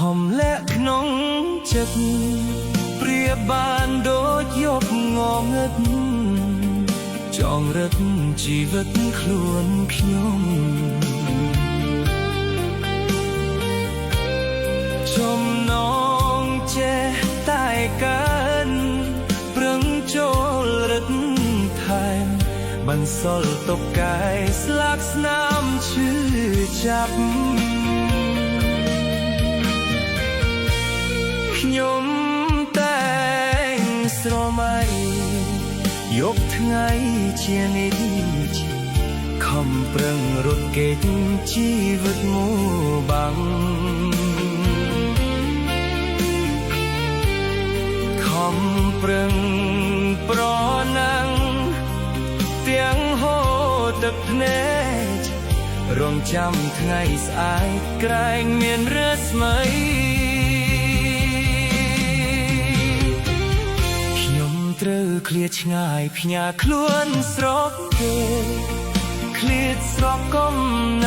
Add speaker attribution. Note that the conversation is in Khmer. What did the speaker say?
Speaker 1: ខំលាក់ក្នុងចិត្តព្រាបបានដូចយកងងឹតចងរឹតជីវិតខ្លួនខ្ញុំចំណងចេះតែកើតប្រឹងចូលរឹតថែមបន្សល់ទុកកាយស្លាកស្នាមឈឺចាប់ខ្ញុំតែងស្រមៃយកថ្ងៃជានិច្ចខំប្រឹងរត់គេចជីវិតមួបាំងខំប្រឹងប្រណាំងទាំងហូរទឹកភ្នែករងចាំថ្ងៃស្អែកក្រែងមានរស្មីត្រូវឃ្លាតឆ្ងាយផ្ញើខ្លួនស្រុកគេឃ្លាតស្រុកកំណ